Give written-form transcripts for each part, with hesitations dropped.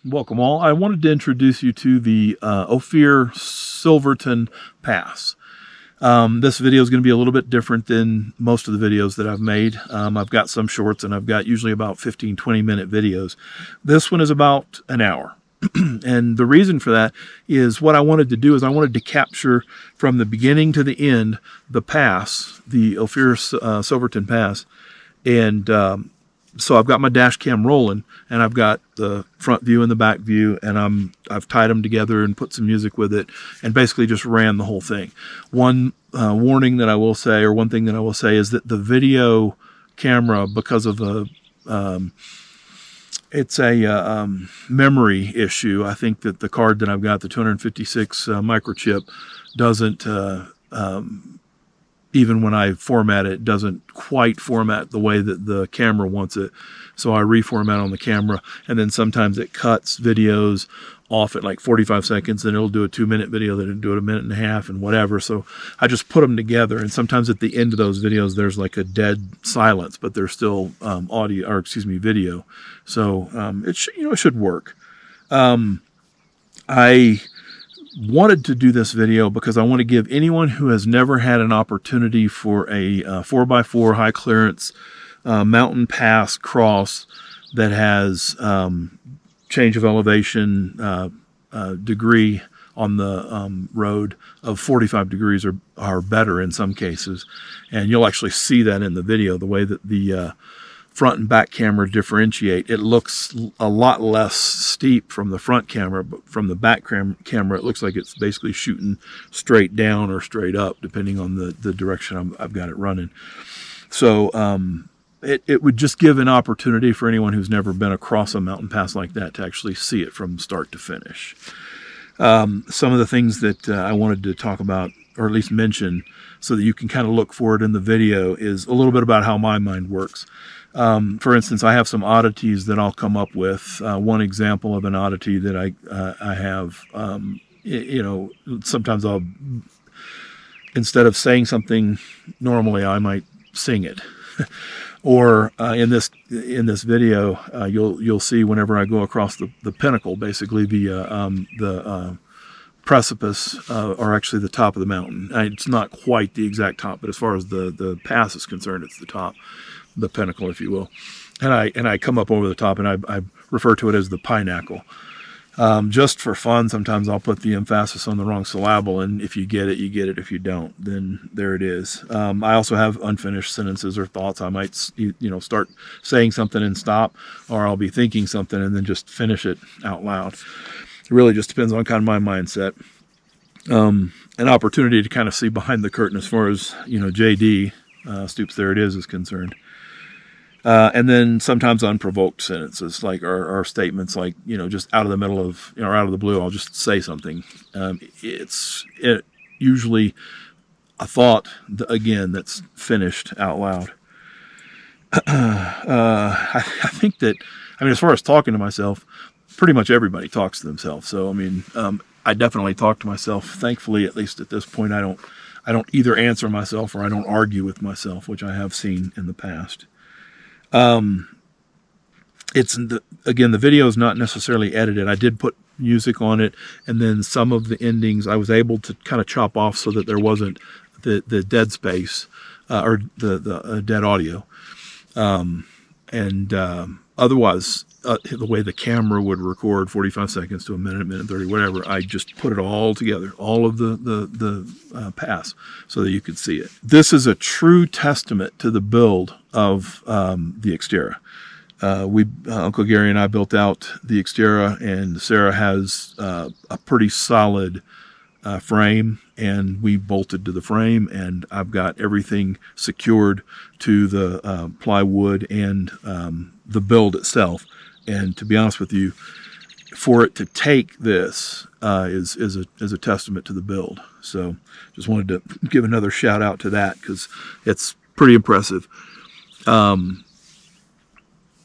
Welcome all. I wanted to introduce you to the Ophir Silverton Pass. This video is going to be a little bit different than most of the videos that I've made. I've got some shorts and I've got usually about 15-20 minute videos. This one is about an hour. And the reason for that is what I wanted to do is I wanted to capture from the beginning to the end the pass, the Ophir Silverton Pass. And so I've got my dash cam rolling, and I've got the front view and the back view, and I've tied them together and put some music with it, and basically just ran the whole thing. One warning that I will say, or one thing that I will say, is that the video camera, because of the it's a memory issue. I think that the card that I've got, the 256 microchip, doesn't even when I format it, doesn't quite format the way that the camera wants it. So I reformat on the camera, and then sometimes it cuts videos off at like 45 seconds, and it'll do a 2-minute video, then it'll do it a minute and a half and whatever. So I just put them together, and sometimes at the end of those videos, there's like a dead silence, but there's still audio, or excuse me, video. So it should work. I wanted to do this video because I want to give anyone who has never had an opportunity for a 4x4 high clearance mountain pass cross that has change of elevation degree on the road of 45 degrees or better in some cases. And you'll actually see that in the video, the way that the front and back camera differentiate. It looks a lot less steep from the front camera, but from the back camera, it looks like it's basically shooting straight down or straight up, depending on the direction I've got it running. So it would just give an opportunity for anyone who's never been across a mountain pass like that to actually see it from start to finish. Some of the things that I wanted to talk about, or at least mention, so that you can kind of look for it in the video, is a little bit about how my mind works. For instance, I have some oddities that I'll come up with. One example of an oddity that I have, sometimes I'll, instead of saying something normally, I might sing it. Or in this video, you'll see whenever I go across the pinnacle, basically the precipice, or actually the top of the mountain. It's not quite the exact top, but as far as the pass is concerned, it's the top, the pinnacle, if you will. And I come up over the top, and I refer to it as the Pie-nackle. Just for fun, sometimes I'll put the emphasis on the wrong syllable, and if you get it, you get it. If you don't, then there it is. I also have unfinished sentences or thoughts. I might, start saying something and stop, or I'll be thinking something and then just finish it out loud. It really just depends on kind of my mindset. An opportunity to kind of see behind the curtain as far as, JD, Stoops There It Is concerned. And then sometimes unprovoked sentences, like or statements, like, just out of the middle of, or out of the blue, I'll just say something. It's usually a thought, again, that's finished out loud. I think that, as far as talking to myself, pretty much everybody talks to themselves. So, I definitely talk to myself. Thankfully, at least at this point, I don't either answer myself or I don't argue with myself, which I have seen in the past. Again, the video is not necessarily edited. I did put music on it, and then some of the endings I was able to kind of chop off so that there wasn't the dead space, or the dead audio. Otherwise, the way the camera would record 45 seconds to a minute, minute 30, whatever, I just put it all together, all of the pass, so that you could see it. This is a true testament to the build of the Xterra. Uncle Gary and I built out the Xterra, and Sarah has a pretty solid frame, and we bolted to the frame, and I've got everything secured to the plywood and the build itself. And to be honest with you, for it to take this is a testament to the build. So just wanted to give another shout out to that, because it's pretty impressive.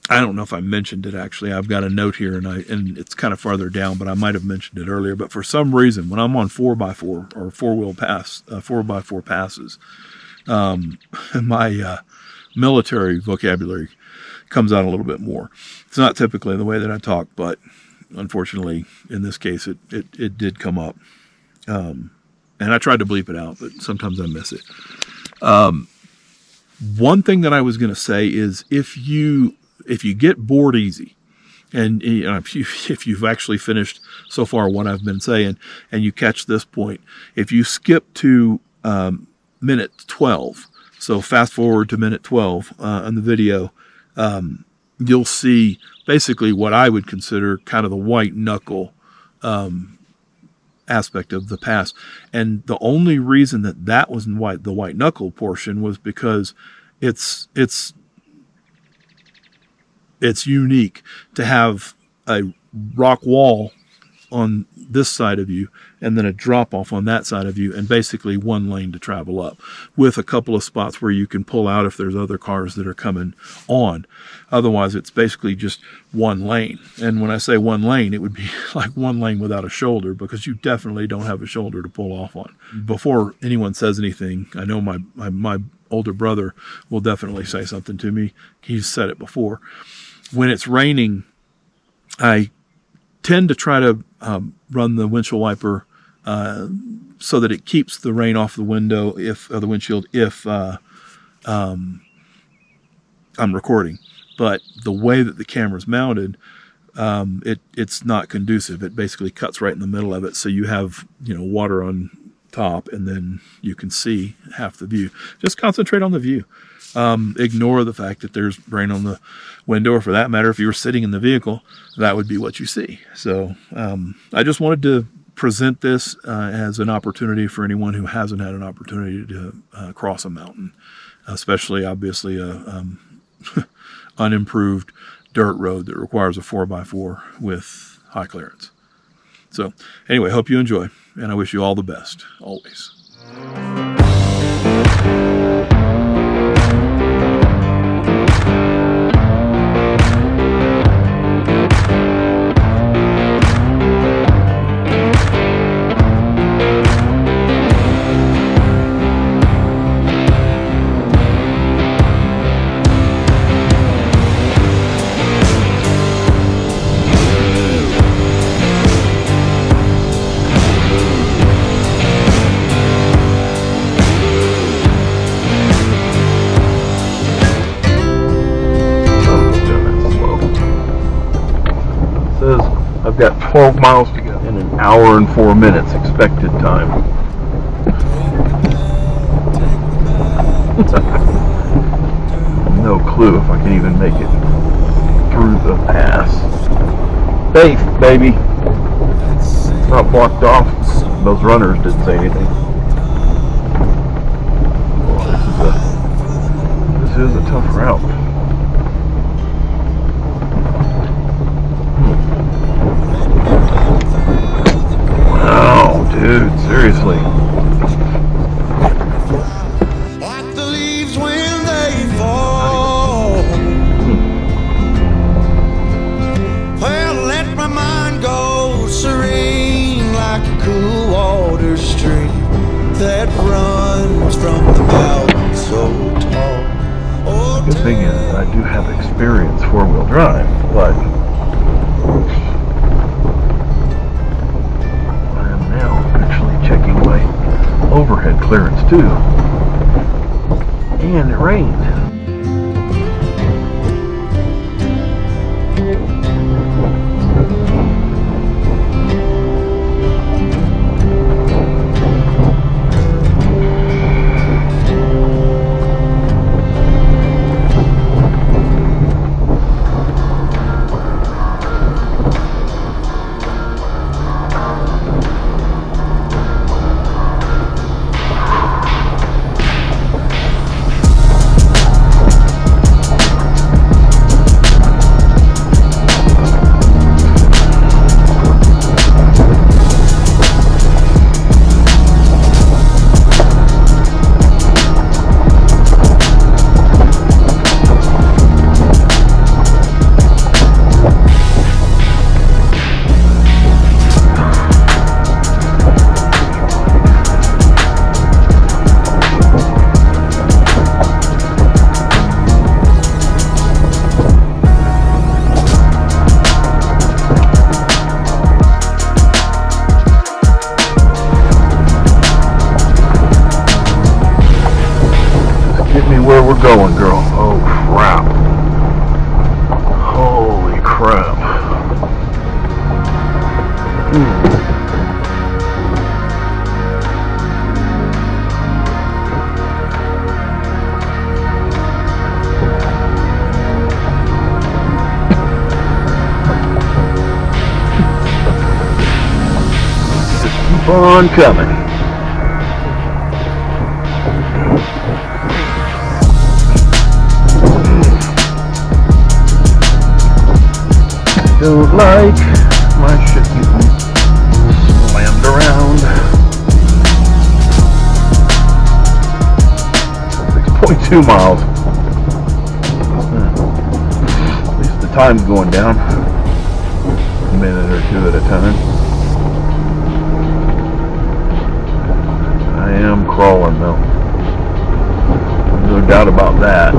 I don't know if I mentioned it, actually. I've got a note here, and it's kind of farther down, but I might have mentioned it earlier. But for some reason, when I'm on 4x4 or four-wheel pass, 4x4 passes, my military vocabulary comes out a little bit more. It's not typically the way that I talk, but unfortunately, in this case, it did come up. And I tried to bleep it out, but sometimes I miss it. One thing that I was going to say is if you get bored easy, and if you've actually finished so far what I've been saying, and you catch this point, if you skip to minute 12, so fast forward to minute 12 on the video, you'll see basically what I would consider kind of the white knuckle aspect of the pass. And the only reason that was in the white knuckle portion was because it's unique to have a rock wall on this side of you and then a drop off on that side of you, and basically one lane to travel up, with a couple of spots where you can pull out if there's other cars that are coming on. Otherwise, it's basically just one lane. And when I say one lane, it would be like one lane without a shoulder, because you definitely don't have a shoulder to pull off on. Before anyone says anything, I know my older brother will definitely say something to me. He's said it before. When it's raining, I tend to try to run the windshield wiper so that it keeps the rain off the window, the windshield, if I'm recording. But the way that the camera's mounted, it's not conducive. It basically cuts right in the middle of it, so you have water on top, and then you can see half the view. Just concentrate on the view. Ignore the fact that there's rain on the window, or for that matter, if you were sitting in the vehicle, that would be what you see. So I just wanted to present this as an opportunity for anyone who hasn't had an opportunity to cross a mountain, especially obviously a unimproved dirt road that requires a 4x4 with high clearance. So anyway, hope you enjoy, and I wish you all the best, always. I've got 12 miles to go in an hour and 4 minutes expected time. No clue if I can even make it through the pass. Safe, baby. It's not blocked off. Those runners didn't say anything. Boy, this is a tough route. Dude, seriously. Like the leaves when they fall. Well, let my mind go serene like a cool water stream that runs from the mountain so tall. Good thing is I do have experience four-wheel drive, but checking my overhead clearance too, and it rained. going, girl? Oh, crap. Holy crap. Just keep on coming. Don't like my shit getting slammed around. 6.2 miles. At least the time's going down. A minute or two at a time. I am crawling though. No doubt about that.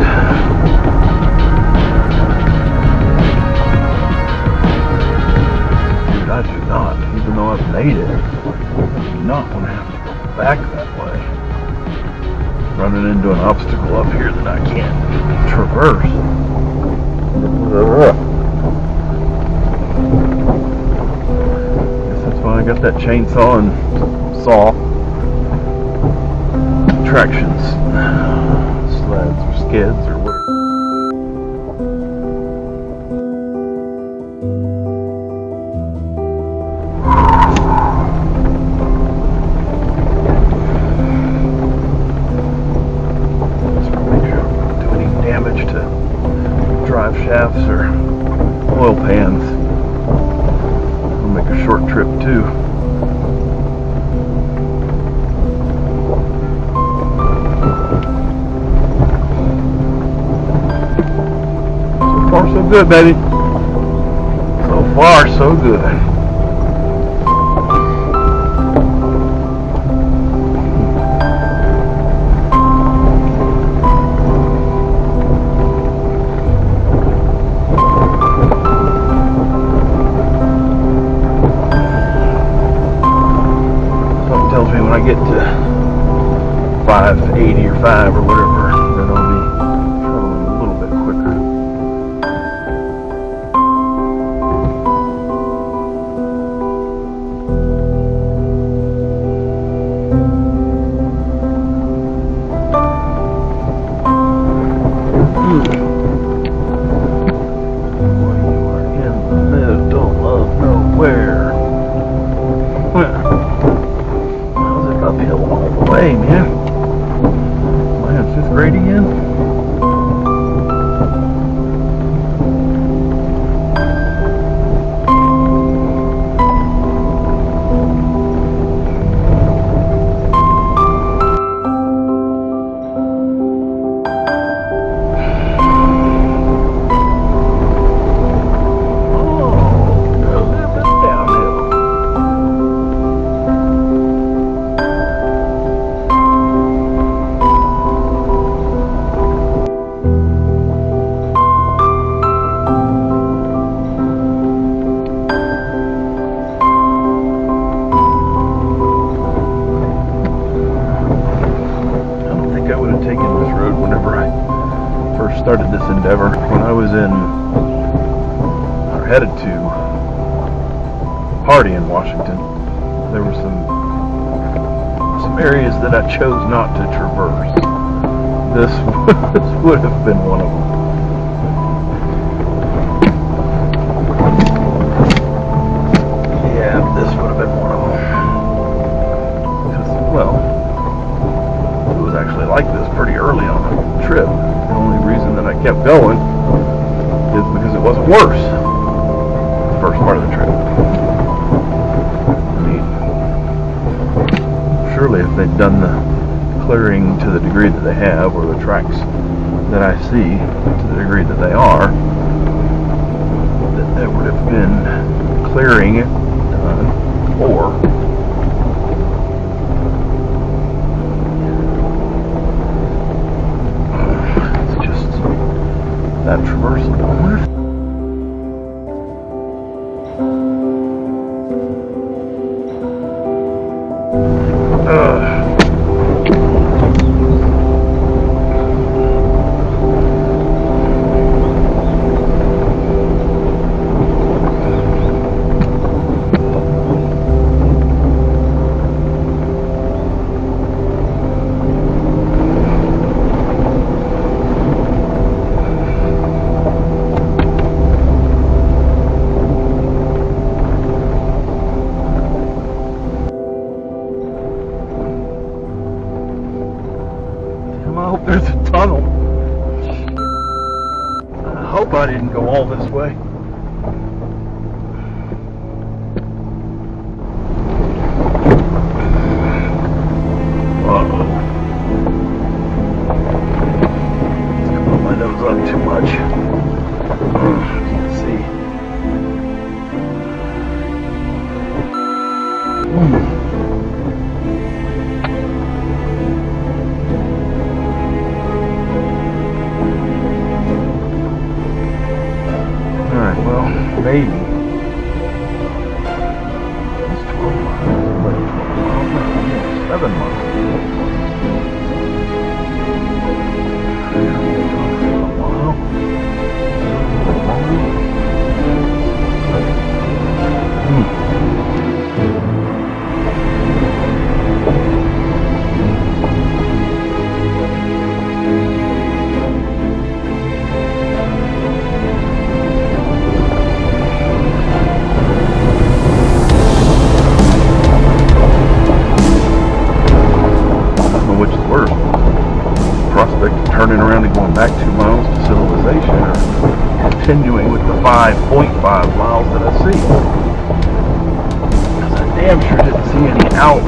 I do not, even though I've made it, I do not want to have to go back that way. Running into an obstacle up here that I can't traverse. Guess that's why I got that chainsaw and saw tractions, sleds or skids or whatever. Drive shafts or oil pans. I'll make a short trip too. So far so good, baby. So far so good. When I get to 580 or 5 or whatever, then I'll be traveling a little bit quicker. Boy, you are in the middle of nowhere. Uphill all the way, man. Am I in 5th grade again? Started this endeavor when I was headed to a party in Washington. There were some areas that I chose not to traverse. This would have been one of them. Yeah, this would have been one of them. Because, well, it was actually like this pretty early on the trip. The only reason that I kept going is because it wasn't worse the first part of the trip. I mean, surely if they'd done the clearing to the degree that they have, or the tracks that I see to the degree that they are, that there would have been clearing done, or that traversable. tunnel. I hope I didn't go all this way. Uh-oh. Put my nose up too much. Can't see. Alright, well, maybe. It's 12 miles. But 7 miles. Turning around and going back 2 miles to civilization, or continuing with the 5.5 miles that I see. Because I damn sure didn't see any out.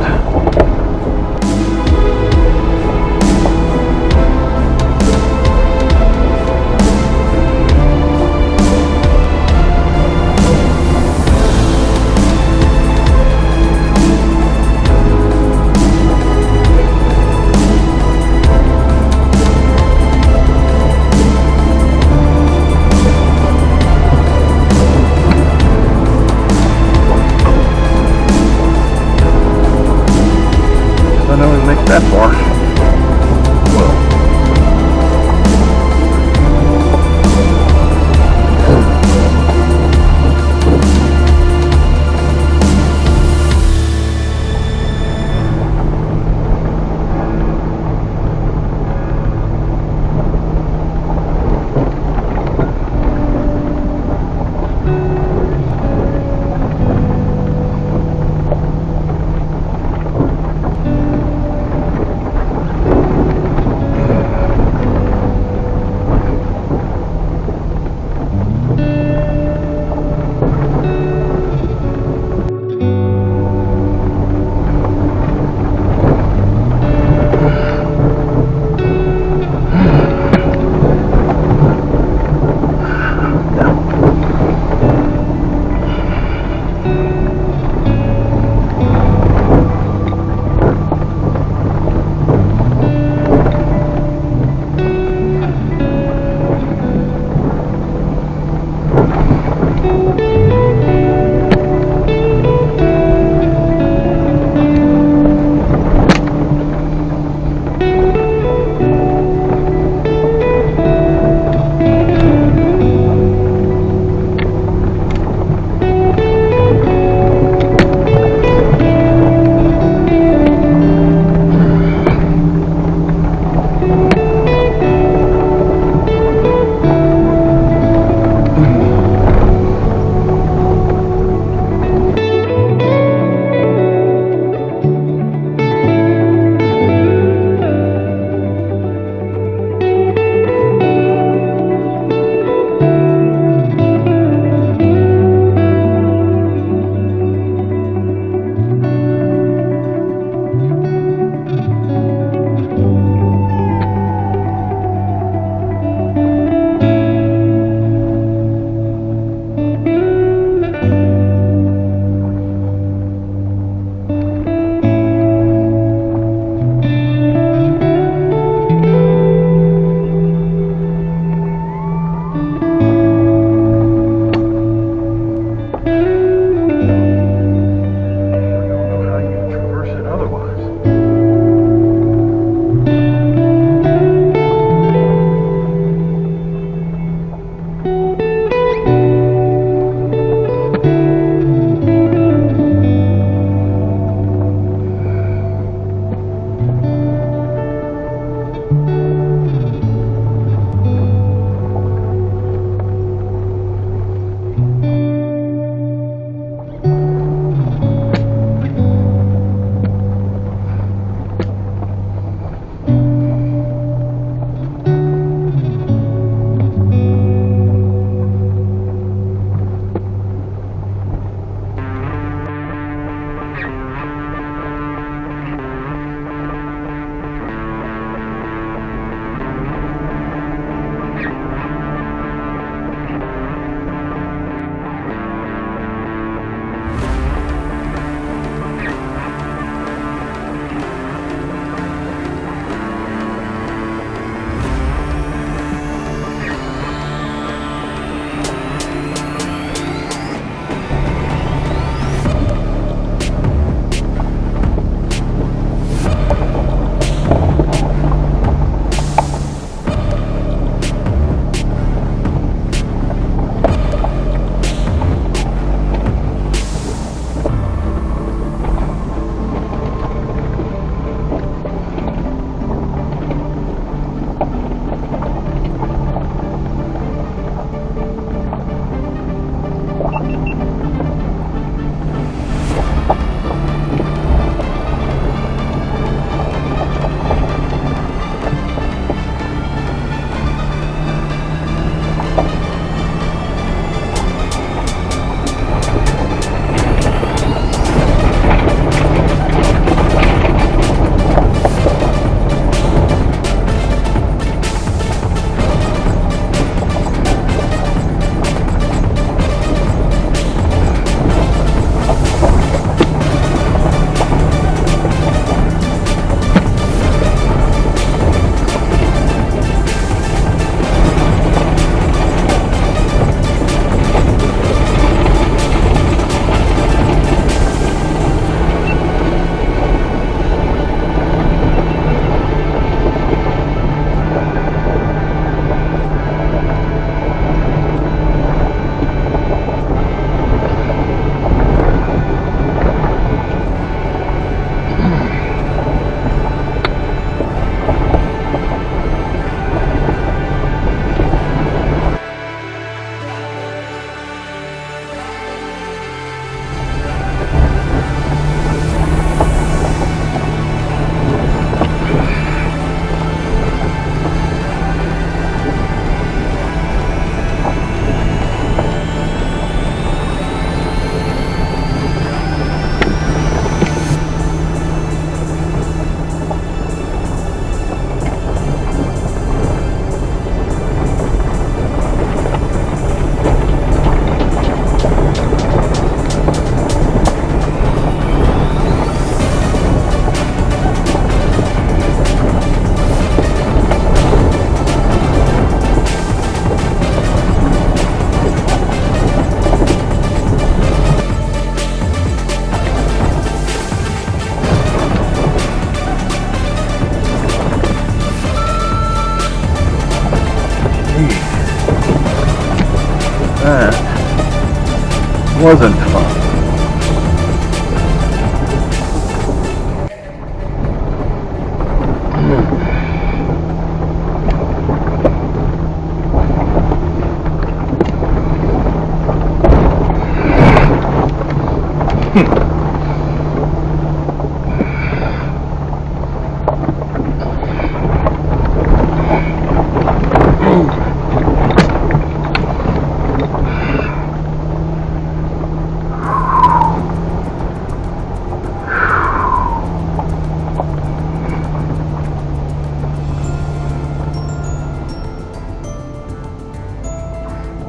wasn't fun.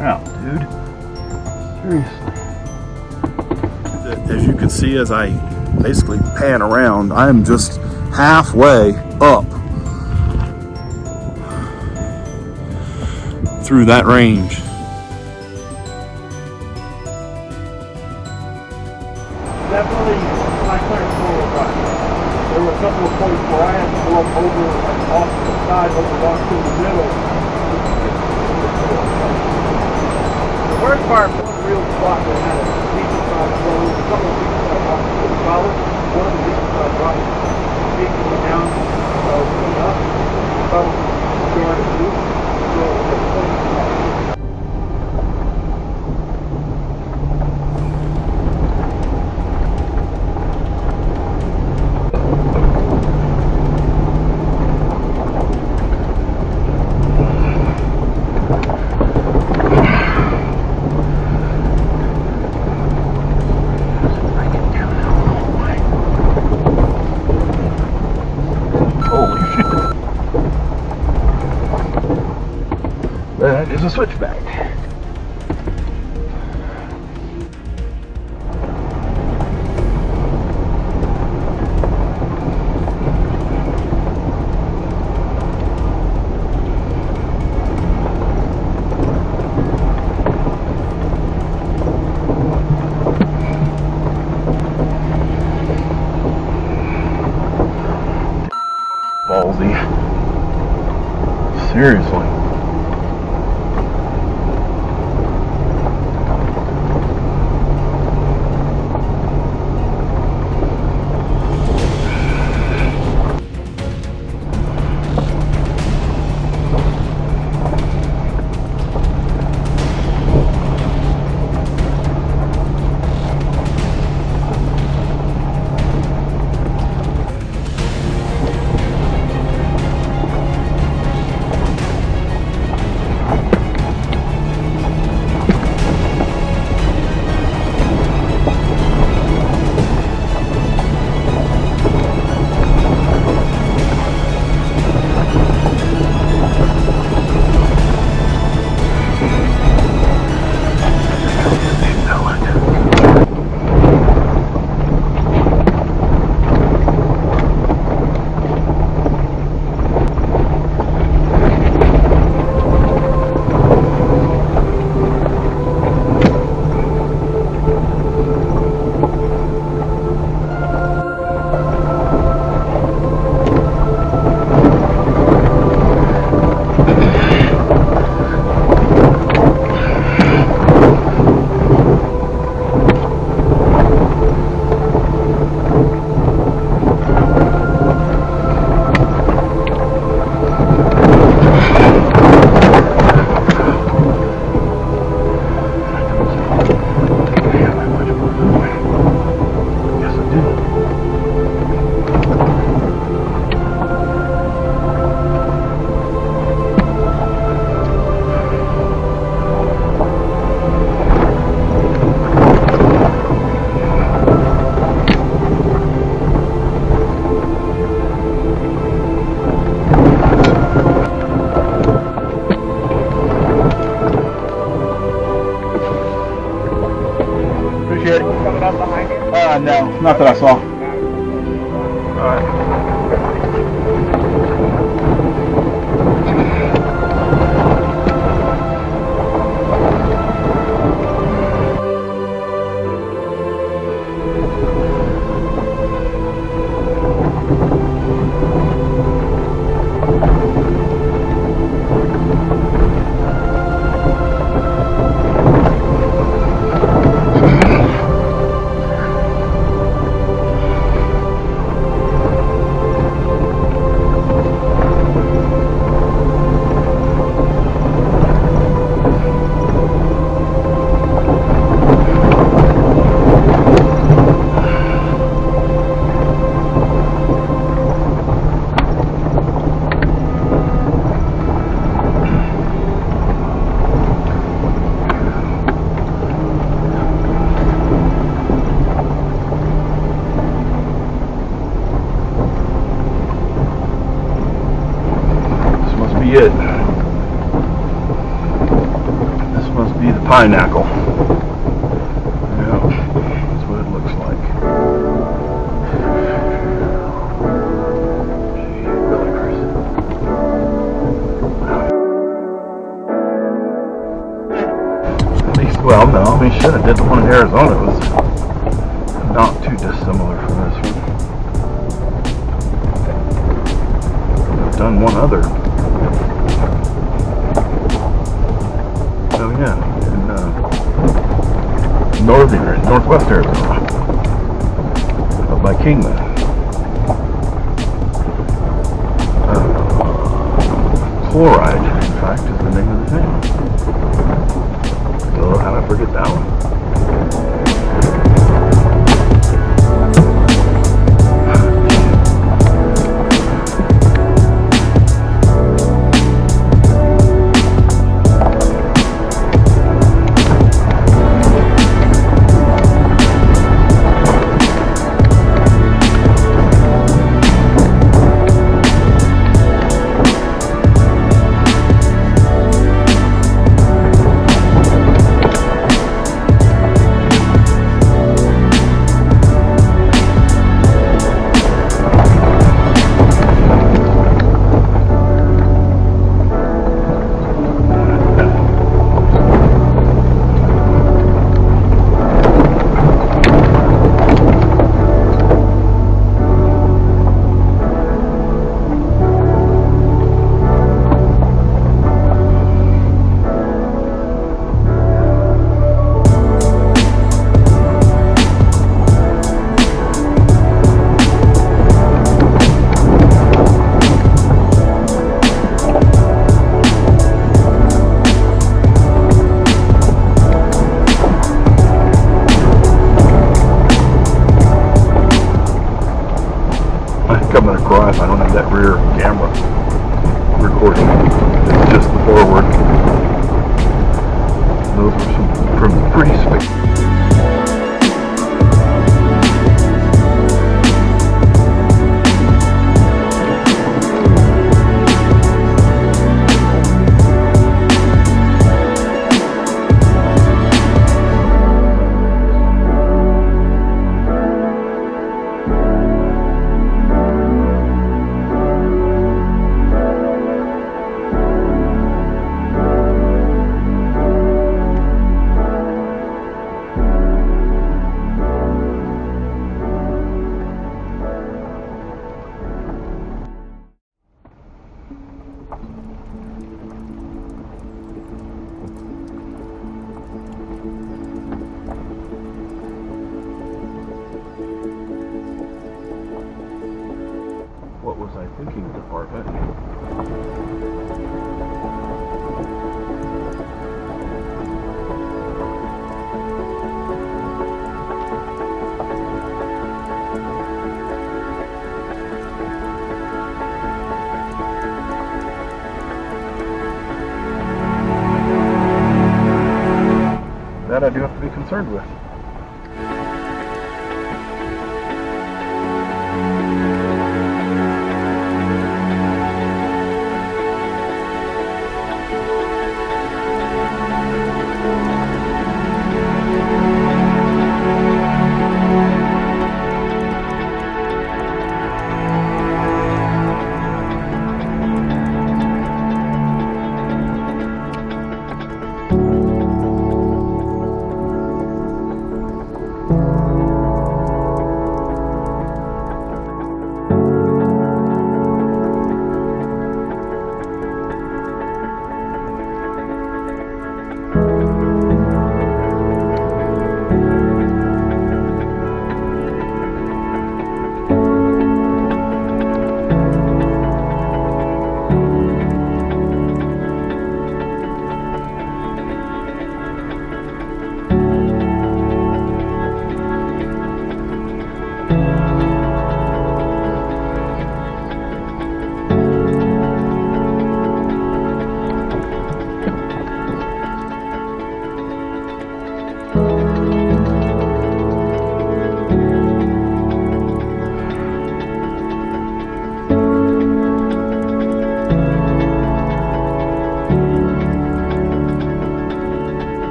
Wow, dude. Seriously. As you can see, as I basically pan around, I am just halfway up through that range. Definitely my current solo ride. There were a couple of points where I had to go up over, like off to the side, over rocks in the middle. The worst part was one real spot that had a decent sized road. A couple of decent sized rocks were solid. One of the decent sized rocks big going down, coming up. Probably short and loose. So it was That is a switchback. Ballsy. Seriously. No, not that I saw. Alright. Pie-nackle. Yeah, that's what it looks like. Gee, really, Chris? At least, well, no, I mean, shit, I did the one in Arizona. It was not too dissimilar from this one. I've done one other. Oh yeah, in northwest Arizona, up by Kingman. Chloride, in fact, is the name of the thing. So how did I forget that one? Coming across, I don't have that rear camera recording. It's just the forward. Those are some pretty spectacular. What was I thinking, department? That I do have to be concerned with.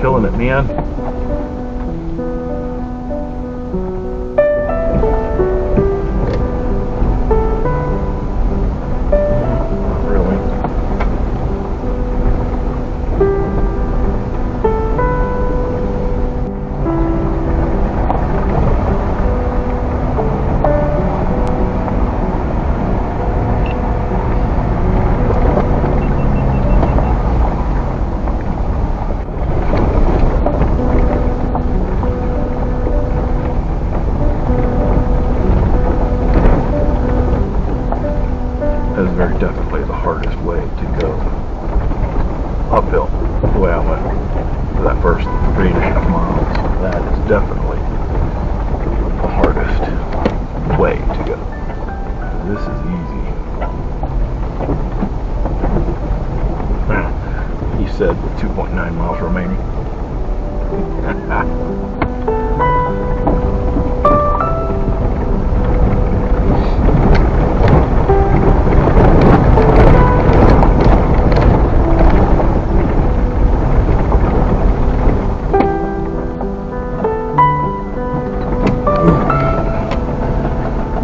killing it, man. Not really. That is very definitely the hardest way to go uphill, the way I went for that first 3.5 miles. That is definitely the hardest way to go. This is easy. He said with 2.9 miles remaining.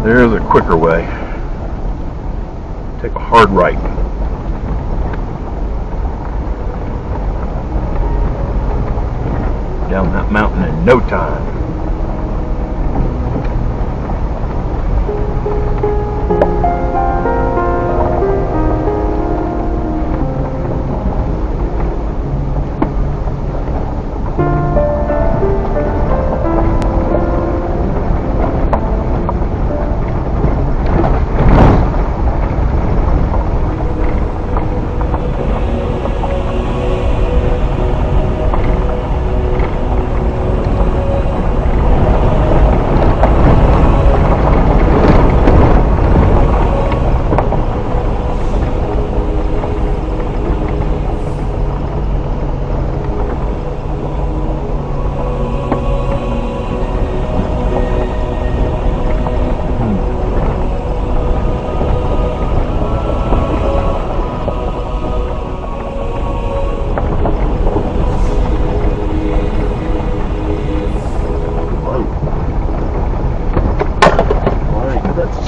There's a quicker way. Take a hard right. Down that mountain in no time.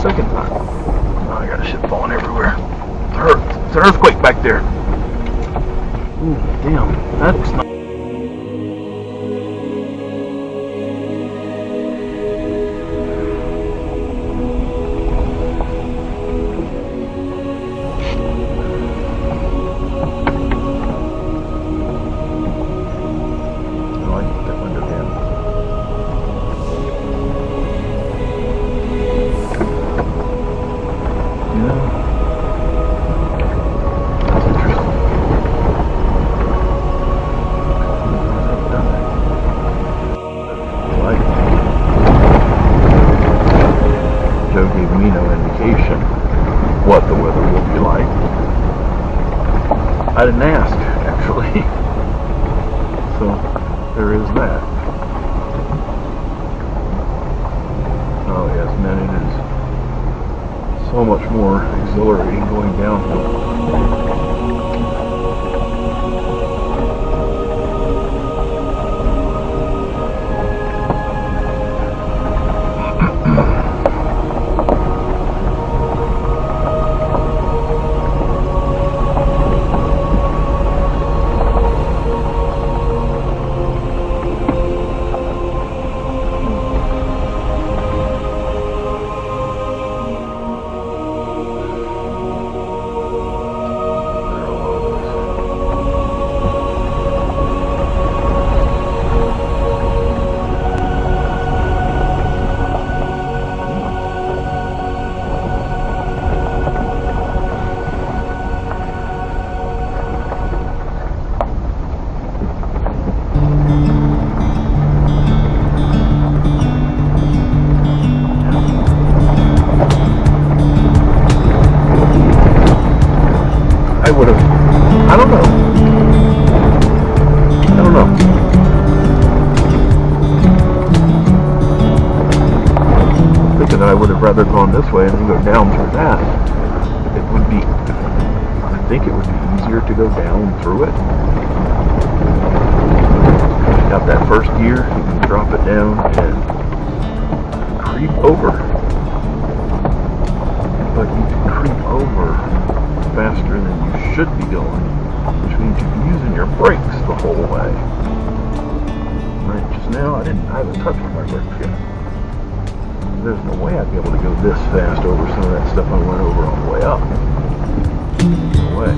Second time. Oh, I got a shit falling everywhere. It's an earthquake back there. Ooh, damn, that's not. Oh, I put that window down. Joe gave me no indication what the weather will be like. I didn't ask, actually. So, there is that. Oh yes, man, it is so much more exhilarating going downhill. I would have rather gone this way and then go down through that. It would be, I think it would be easier to go down through it. got that first gear, you can drop it down and creep over. But you can creep over faster than you should be going, which means you're using your brakes the whole way. Right, just now I haven't touched my brakes yet. There's no way I'd be able to go this fast over some of that stuff I went over on the way up. No way.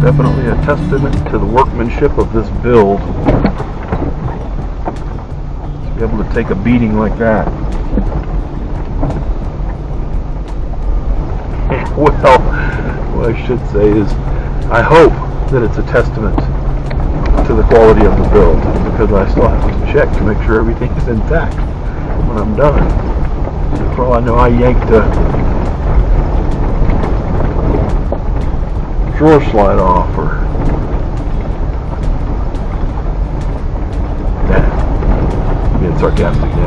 Definitely a testament to the workmanship of this build. To be able to take a beating like that. Well, what I should say is, I hope that it's a testament to the quality of the build, because I still have to check to make sure everything is intact when I'm done. For all I know, I yanked a drawer slide off, or being sarcastic now.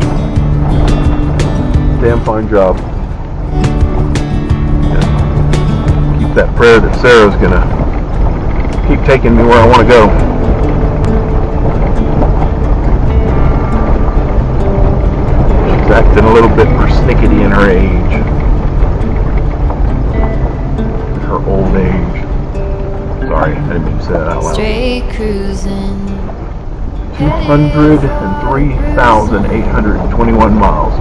Damn fine job. Yeah. Keep that prayer that Sarah's gonna keep taking me where I want to go. She's acting a little bit persnickety in her age, in her old age. Sorry, I didn't mean to say that out loud. Straight cruising. 203,821 miles.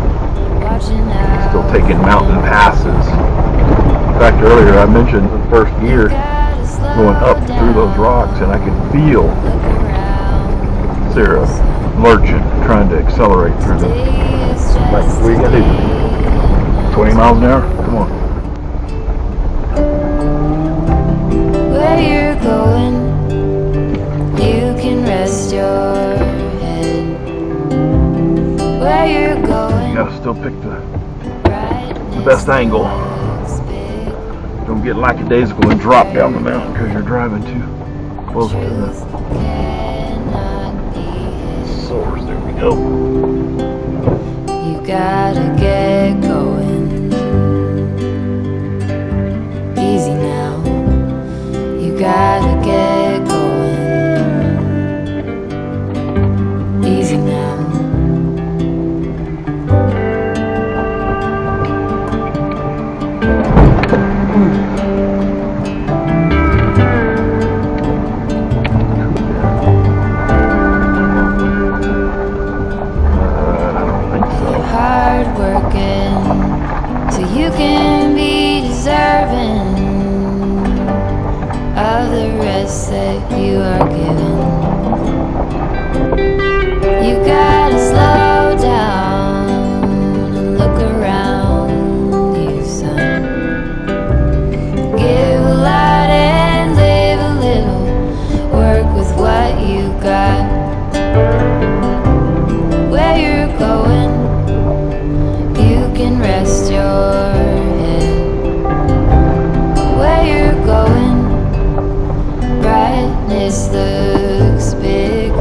Watching out. Still taking mountain passes. In fact, earlier I mentioned the first gear going up through those rocks, and I could feel Sarah lurching, trying to accelerate through them. Like, what are you gonna do? 20 miles an hour? Come on. Where you're going, you can rest your head. Where you're going, You gotta still pick the best angle. Don't get lackadaisical and drop down the mountain because you're driving too close to the source. There we go. you gotta get going. Easy now, you gotta get going. Easy now. Hard working, so you can be deserving of the rest that you are given. You gotta slow down and look around you, son. Give a lot and live a little. Work with what you got. Where you're going, you can rest your head. Where you're going, brightness looks big.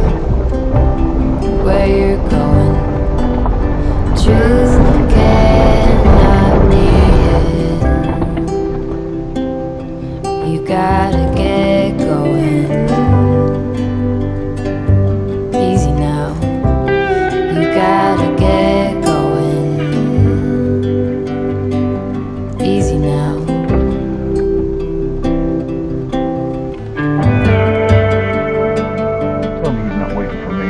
Where you're going, truth cannot be hid. You gotta get going. Easy now, you gotta get going. Easy now. Tell me he's not waiting for me.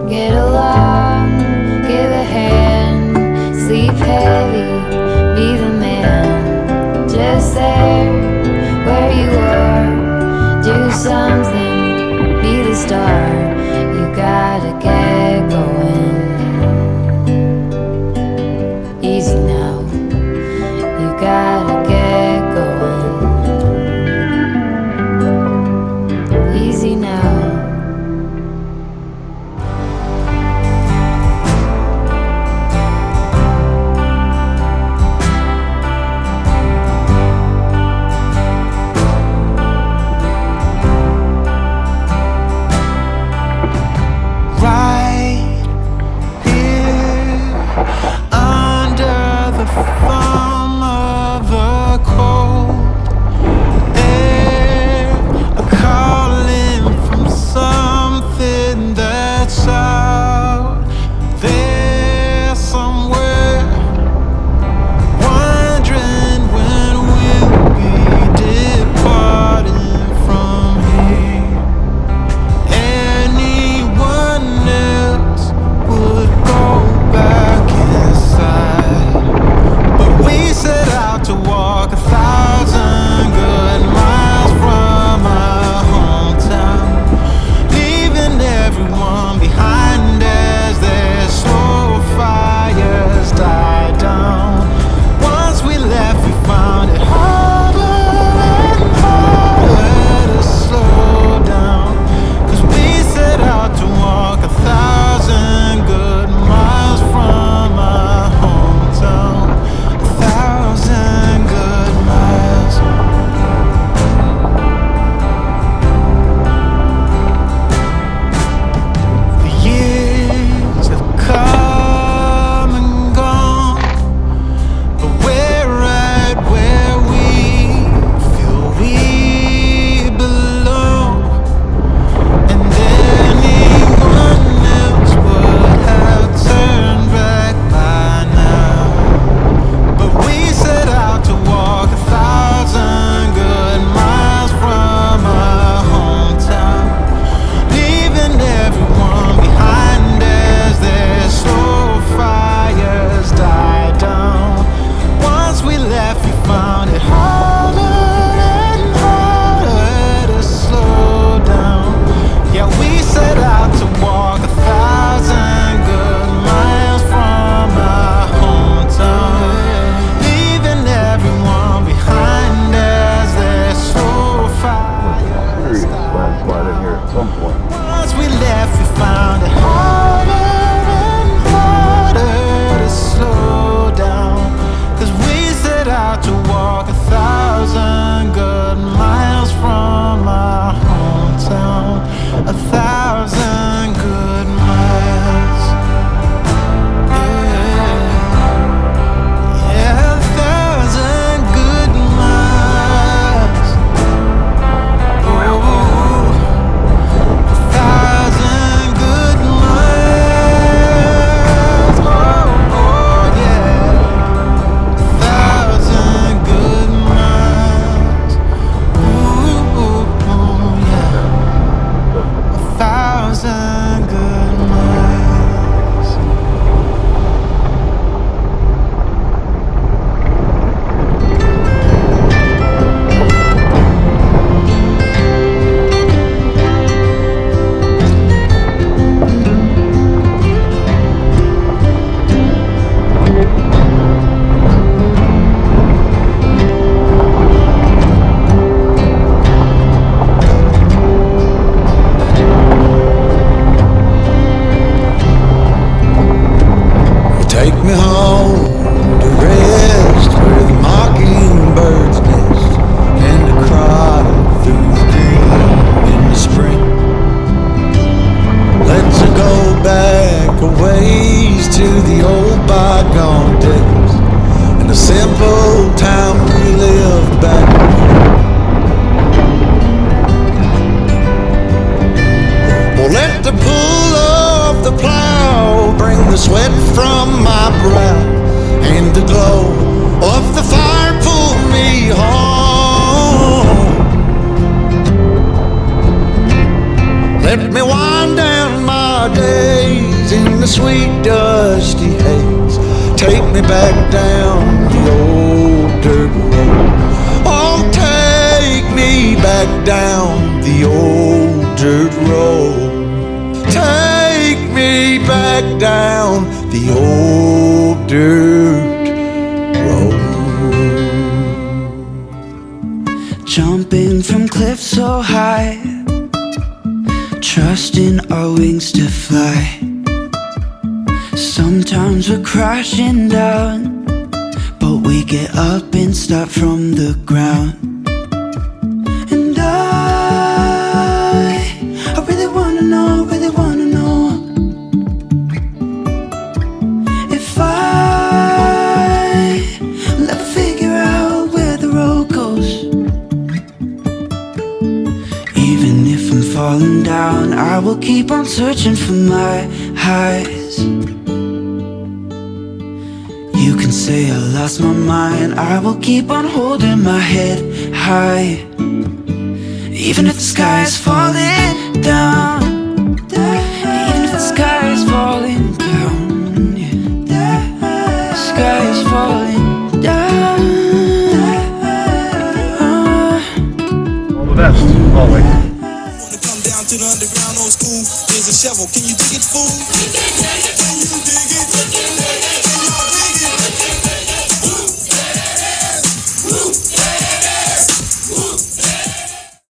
Get along, give a hand, sleep heavy, be the man. Just there, where you are, do something, be the start. You gotta get going. Easy now. You gotta get going. Easy now. Right here under the thumb of the cold air, a calling from something that's out there somewhere, wondering when we'll be departing from here. Anyone else would go back inside, but we set out to walk 1,000 good miles from our hometown, leaving everyone behind as their slow fires die down. Once we left, we found it harder and harder to slow down, 'cause we set out to walk 1,000 good miles from our hometown. 1,000 good miles. The years have come and gone, but we're right where we feel we belong. And anyone else would have turned back by now, but we set out to walk 1,000 good miles from our hometown, leaving everyone behind as their slow fires die down. Once we left, we found it harder and harder to slow down. Yeah, we set out to walk 1,000 good miles from our hometown, leaving everyone behind as their slow fires Serious die. landslide in here at some point. Once we left, we found it harder and harder to slow down, 'cause we set out to walk 1,000 good miles from our hometown. 1,000 good miles. Yeah, yeah, 1,000 good miles. Oh, 1,000 good miles. Oh, oh yeah, 1,000 good miles. Ooh, ooh, ooh, yeah, 1,000 good miles. Take me home to rest where the mockingbirds nest and the cry through the green in the spring. Let's go back a ways to the old bygone days and the simple time we lived back then. Well, let the pull of the plow bring the sweat from my brow, and the glow of the fire pull me home. Let me wind down my days in the sweet dusty haze. Take me back down the old dirt road. Oh, take me back down the old dirt road. back down the old dirt road. Jumping from cliffs so high, trusting our wings to fly. Sometimes we're crashing down, but we get up and start from the ground. And I really wanna know, if I will ever figure out where the road goes. Even if I'm falling down, I will keep on searching for my highs. You can say I lost my mind, I will keep on holding my head high. Even if the sky is falling down, even if the sky is falling down, yeah. The sky is falling down. All the best, always. Wanna come down to the underground old school? Here's a shovel, can you dig it, fool? Can you dig